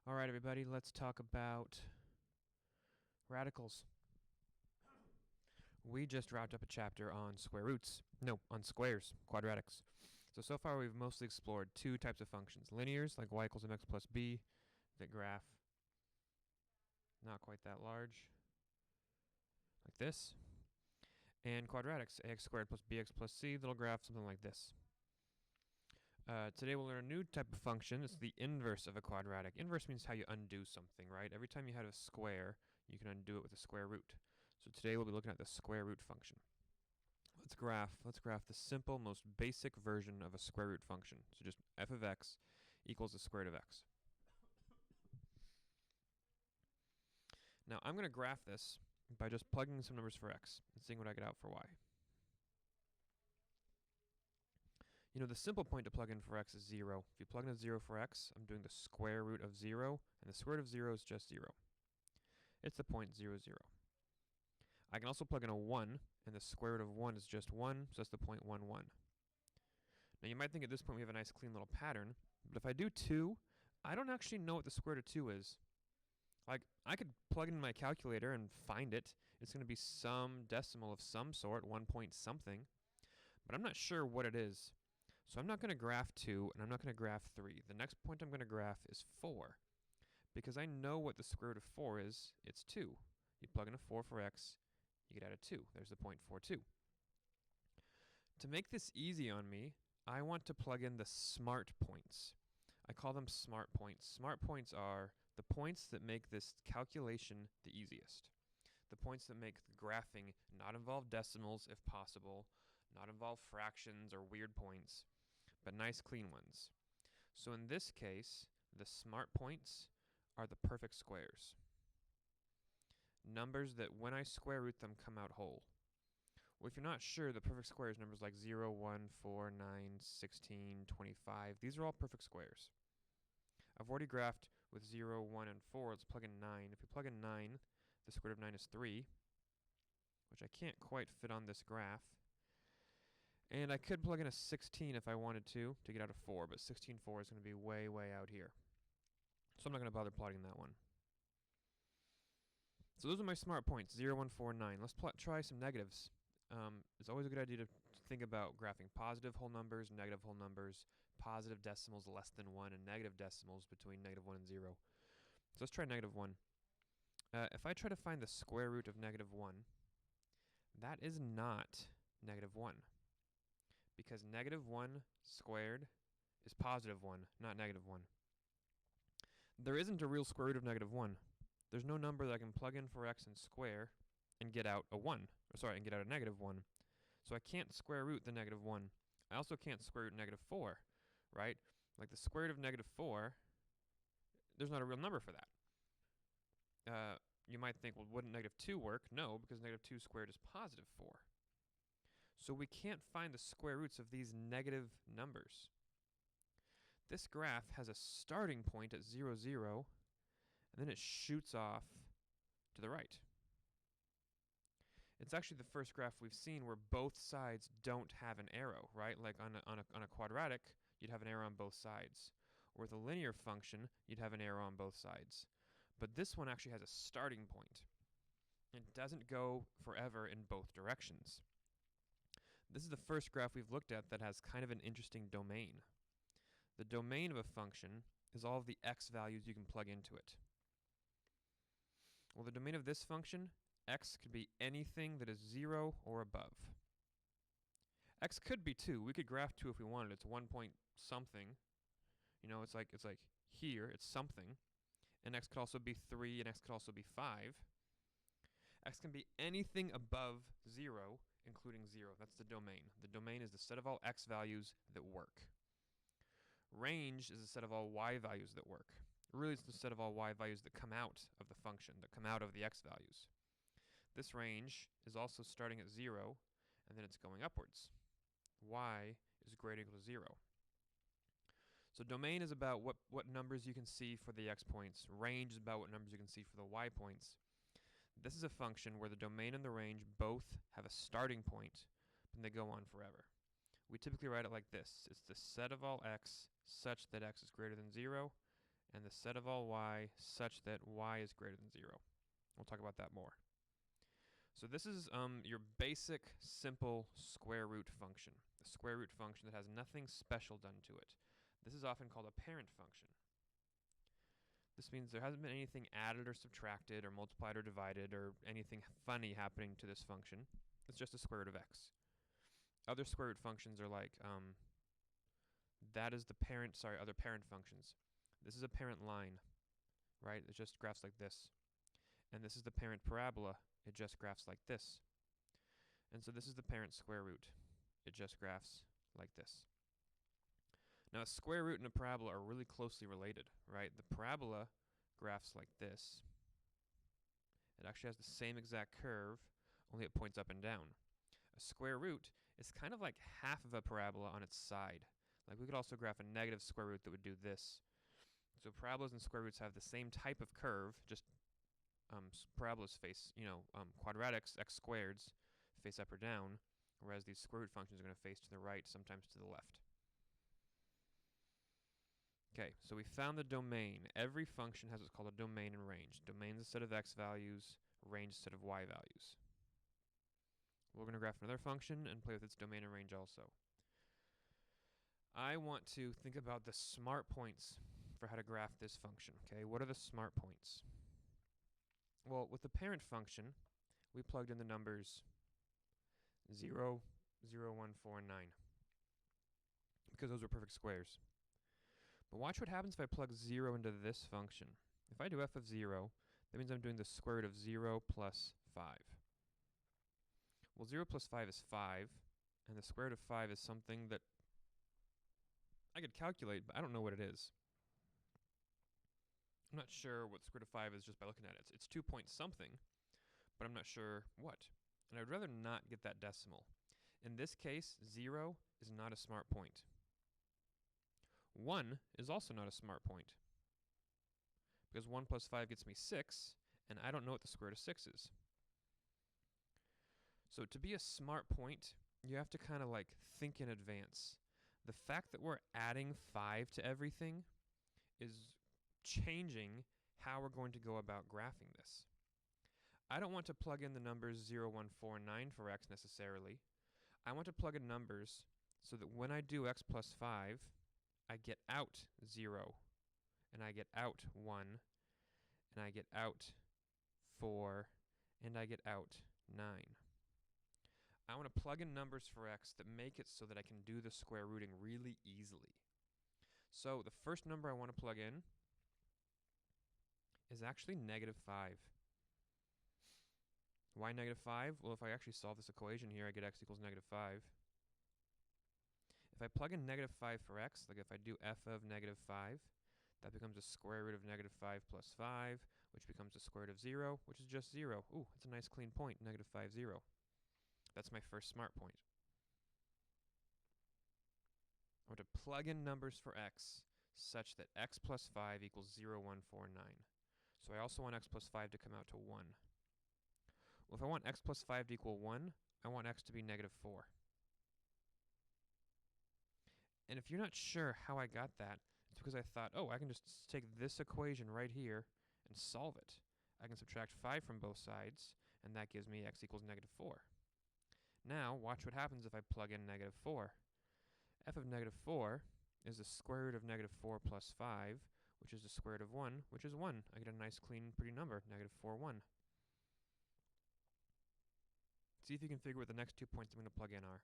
All right, everybody, let's talk about radicals. We just wrapped up a chapter on square roots. No, on squares, quadratics. So far we've mostly explored two types of functions. Linears, like y equals mx plus b, that graph not quite that large, like this. And quadratics, ax squared plus bx plus c, that'll graph something like this. Today we'll learn a new type of function. It's the inverse of a quadratic. Inverse means how you undo something, right? Every time you have a square, you can undo it with a square root. So today we'll be looking at the square root function. Let's graph the simple, most basic version of a square root function. So just f of x equals the square root of x. Now I'm going to graph this by just plugging in some numbers for x and seeing what I get out for y. You know, the simple point to plug in for x is 0. If you plug in a 0 for x, I'm doing the square root of 0, and the square root of 0 is just 0. It's the point 0, 0. I can also plug in a 1, and the square root of 1 is just 1, so that's the point 1, 1. Now you might think at this point we have a nice clean little pattern, but if I do 2, I don't actually know what the square root of 2 is. Like, I could plug it in my calculator and find it. It's going to be some decimal of some sort, 1 point something, but I'm not sure what it is. So I'm not going to graph 2, and I'm not going to graph 3. The next point I'm going to graph is 4, because I know what the square root of 4 is. It's 2. You plug in a 4 for x, you get out a 2. There's the point 4, 2. To make this easy on me, I want to plug in the smart points. I call them smart points. Smart points are the points that make this calculation the easiest. The points that make the graphing not involve decimals if possible, not involve fractions or weird points, but nice clean ones. So in this case, the smart points are the perfect squares. Numbers that when I square root them come out whole. Well, if you're not sure, the perfect squares, numbers like 0, 1, 4, 9, 16, 25, these are all perfect squares. I've already graphed with 0, 1, and 4. Let's plug in 9. If we plug in 9, the square root of 9 is 3, which I can't quite fit on this graph. And I could plug in a 16 if I wanted to get out a 4, but 16, 4 is going to be way, way out here. So I'm not going to bother plotting that one. So those are my smart points, 0, 1, 4, 9. Let's try some negatives. It's always a good idea to think about graphing positive whole numbers, negative whole numbers, positive decimals less than 1, and negative decimals between negative 1 and 0. So let's try negative 1. If I try to find the square root of negative 1, that is not negative 1. Because negative 1 squared is positive 1, not negative 1. There isn't a real square root of negative 1. There's no number that I can plug in for x and square and get out a 1. And get out a negative 1. So I can't square root the negative 1. I also can't square root negative 4, right? Like the square root of negative 4, there's not a real number for that. You might think, well, wouldn't negative 2 work? No, because negative 2 squared is positive 4. So we can't find the square roots of these negative numbers. This graph has a starting point at 0, 0, and then it shoots off to the right. It's actually the first graph we've seen where both sides don't have an arrow, right? Like on a quadratic, you'd have an arrow on both sides. Or with a linear function, you'd have an arrow on both sides. But this one actually has a starting point. It doesn't go forever in both directions. This is the first graph we've looked at that has kind of an interesting domain. The domain of a function is all of the x values you can plug into it. Well, the domain of this function, x could be anything that is 0 or above. X could be 2. We could graph 2 if we wanted. It's 1 point something. You know, it's like here, it's something. And x could also be 3, and x could also be 5. X can be anything above 0, including 0. That's the domain. The domain is the set of all x values that work. Range is the set of all y values that work. Really, it's the set of all y values that come out of the function, that come out of the x values. This range is also starting at 0, and then it's going upwards. Y is greater or equal to 0. So domain is about what numbers you can see for the x points. Range is about what numbers you can see for the y points. This is a function where the domain and the range both have a starting point, but they go on forever. We typically write it like this. It's the set of all x such that x is greater than 0 and the set of all y such that y is greater than 0. We'll talk about that more. So this is your basic, simple square root function. The square root function that has nothing special done to it. This is often called a parent function. This means there hasn't been anything added or subtracted or multiplied or divided or anything funny happening to this function. It's just the square root of x. Other square root functions are like, other parent functions. This is a parent line, right? It just graphs like this. And this is the parent parabola. It just graphs like this. And so this is the parent square root. It just graphs like this. Now, a square root and a parabola are really closely related, right? The parabola graphs like this. It actually has the same exact curve, only it points up and down. A square root is kind of like half of a parabola on its side. Like we could also graph a negative square root that would do this. So parabolas and square roots have the same type of curve, just parabolas face, quadratics, x squareds, face up or down, whereas these square root functions are going to face to the right, sometimes to the left. Okay, so we found the domain. Every function has what's called a domain and range. Domain is a set of x values, range is a set of y values. We're going to graph another function and play with its domain and range also. I want to think about the smart points for how to graph this function. Okay, what are the smart points? Well, with the parent function, we plugged in the numbers 0, 0, 1, 4, and 9, because those were perfect squares. But watch what happens if I plug 0 into this function. If I do f of 0, that means I'm doing the square root of 0 plus 5. Well, 0 plus 5 is 5, and the square root of 5 is something that I could calculate, but I don't know what it is. I'm not sure what the square root of 5 is just by looking at it. It's 2 point something, but I'm not sure what. And I'd rather not get that decimal. In this case, 0 is not a smart point. 1 is also not a smart point, because 1 plus 5 gets me 6, and I don't know what the square root of 6 is. So to be a smart point, you have to kind of like think in advance. The fact that we're adding 5 to everything is changing how we're going to go about graphing this. I don't want to plug in the numbers 0, 1, 4, and 9 for x necessarily. I want to plug in numbers so that when I do x plus 5, I get out 0, and I get out 1, and I get out 4, and I get out 9. I want to plug in numbers for x that make it so that I can do the square rooting really easily. So the first number I want to plug in is actually negative 5. Why negative 5? Well, if I actually solve this equation here, I get x equals negative 5. If I plug in negative 5 for x, like if I do f of negative 5, that becomes the square root of negative 5 plus 5, which becomes the square root of 0, which is just 0. Ooh, it's a nice clean point, negative 5, 0. That's my first smart point. I want to plug in numbers for x such that x plus 5 equals 0, 1, 4, 9. So I also want x plus 5 to come out to 1. Well, if I want x plus 5 to equal 1, I want x to be negative 4. And if you're not sure how I got that, it's because I thought, oh, I can just take this equation right here and solve it. I can subtract 5 from both sides, and that gives me x equals negative 4. Now, watch what happens if I plug in negative 4. F of negative 4 is the square root of negative 4 plus 5, which is the square root of 1, which is 1. I get a nice, clean, pretty number, negative 4, 1. See if you can figure what the next 2 points I'm going to plug in are.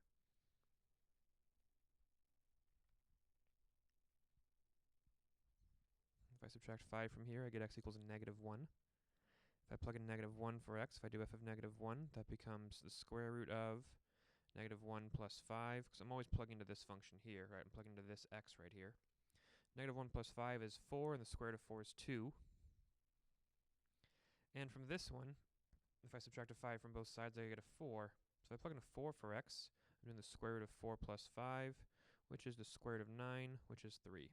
If I subtract 5 from here, I get x equals negative 1. If I plug in negative 1 for x, if I do f of negative 1, that becomes the square root of negative 1 plus 5, because I'm always plugging into this function here, right? I'm plugging into this x right here. Negative 1 plus 5 is 4, and the square root of 4 is 2. And from this one, if I subtract a 5 from both sides, I get a 4. So if I plug in a 4 for x, I'm doing the square root of 4 plus 5, which is the square root of 9, which is 3.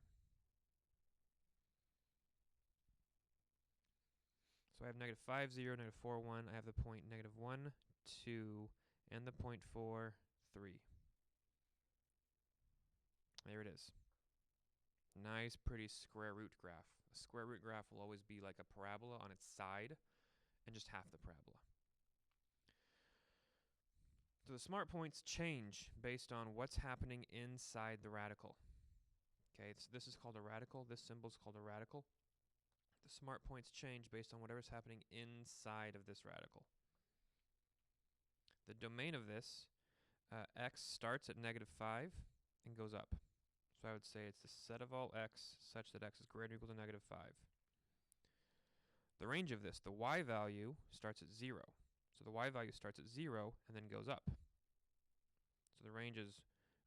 So I have negative 5, 0, negative 4, 1. I have the point negative 1, 2, and the point 4, 3. There it is. Nice, pretty square root graph. A A square root graph will always be like a parabola on its side and just half the parabola. So the smart points change based on what's happening inside the radical. Okay, so this is called a radical. This symbol is called a radical. The smart points change based on whatever's happening inside of this radical. The domain of this, x starts at -5 and goes up. So I would say it's the set of all x such that x is greater or equal to -5. The range of this, the y value, starts at 0. So the y value starts at 0 and then goes up. So the range is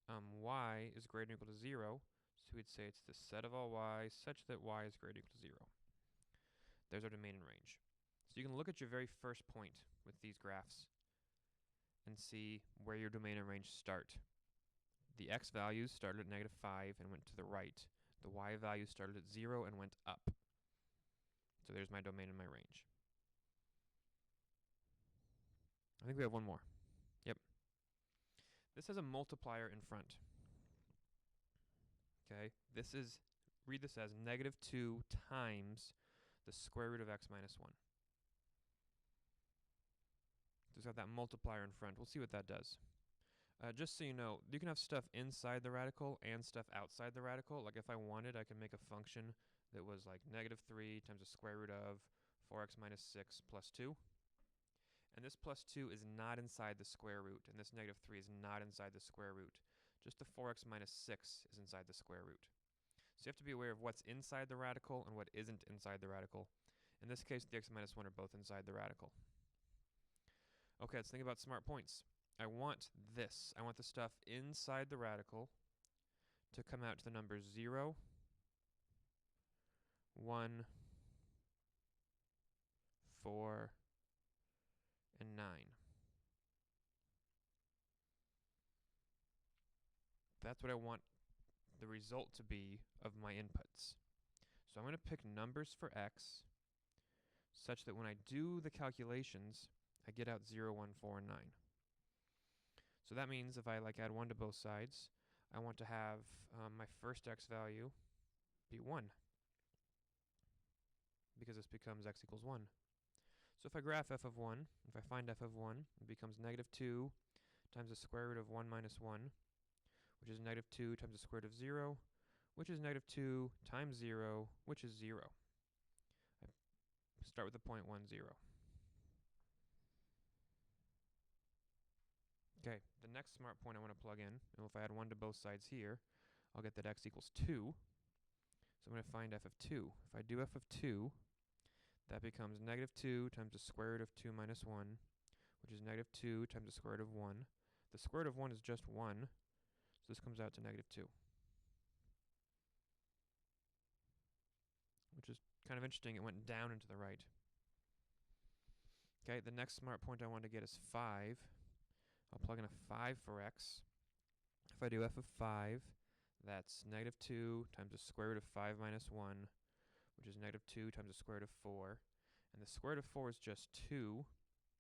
y is greater or equal to 0. So we'd say it's the set of all y such that y is greater or equal to 0. There's our domain and range. So you can look at your very first point with these graphs and see where your domain and range start. The x values started at -5 and went to the right. The y values started at 0 and went up. So there's my domain and my range. I think we have one more. Yep. This has a multiplier in front. Okay, read this as -2 times the square root of x minus 1. So it's got that multiplier in front. We'll see what that does. Just so you know, you can have stuff inside the radical and stuff outside the radical. Like if I wanted, I can make a function that was like -3 times the square root of 4x minus 6 plus 2. And this plus 2 is not inside the square root, and this -3 is not inside the square root. Just the 4x minus 6 is inside the square root. So you have to be aware of what's inside the radical and what isn't inside the radical. In this case, the x minus 1 are both inside the radical. Okay, let's think about smart points. I want this. I want the stuff inside the radical to come out to the numbers 0, 1, 4, and 9. That's what I want the result to be of my inputs. So I'm going to pick numbers for x such that when I do the calculations, I get out 0, 1, 4, and 9. So that means if I add 1 to both sides, I want to have my first x value be 1, because this becomes x equals 1. So if I graph f of 1, if I find f of 1, it becomes -2 times the square root of 1 minus 1, which is -2 times the square root of 0, which is -2 times 0, which is 0. I start with the point 1, 0. Okay, the next smart point I want to plug in, and if I add 1 to both sides here, I'll get that x equals 2. So I'm going to find f of 2. If I do f of 2, that becomes -2 times the square root of 2 minus 1, which is -2 times the square root of 1. The square root of 1 is just 1, so this comes out to -2. Which is kind of interesting. It went down and to the right. Okay, the next smart point I want to get is 5. I'll plug in a 5 for x. If I do f of 5, that's -2 times the square root of 5 minus 1, which is -2 times the square root of 4. And the square root of 4 is just 2,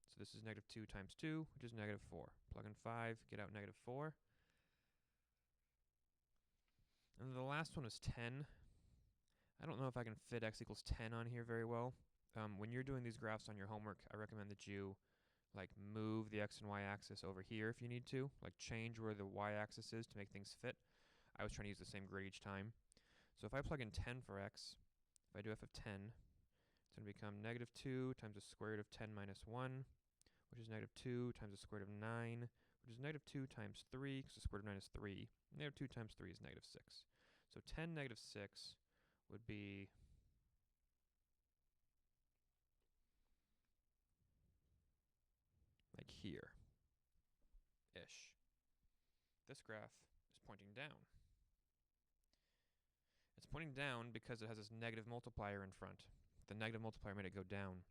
so this is -2 times 2, which is -4. Plug in 5, get out -4. And the last one is 10. I don't know if I can fit x equals 10 on here very well. When you're doing these graphs on your homework, I recommend that you move the x and y axis over here if you need to, change where the y axis is to make things fit. I was trying to use the same grid each time. So if I plug in 10 for x, if I do f of 10, it's going to become -2 times the square root of 10 minus 1, which is -2 times the square root of 9, which is -2 times 3, because the square root of 9 is 3. -2 times 3 is -6. So 10 -6 would be here-ish. This graph is pointing down. It's pointing down because it has this negative multiplier in front. The negative multiplier made it go down.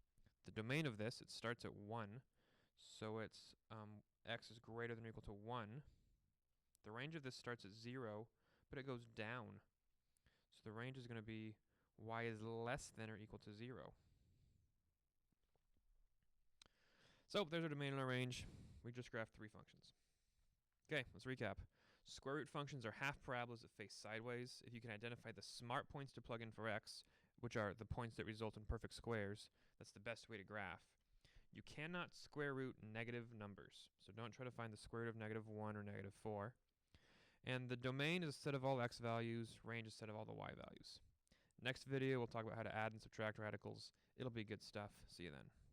The domain of this, it starts at 1, so it's x is greater than or equal to 1. The range of this starts at 0, but it goes down. So the range is going to be y is less than or equal to 0. So there's our domain and our range. We just graphed 3 functions. Okay, let's recap. Square root functions are half parabolas that face sideways. If you can identify the smart points to plug in for x, which are the points that result in perfect squares, that's the best way to graph. You cannot square root negative numbers, so don't try to find the square root of -1 or -4. And the domain is a set of all x values, range is a set of all the y values. Next video, we'll talk about how to add and subtract radicals. It'll be good stuff. See you then.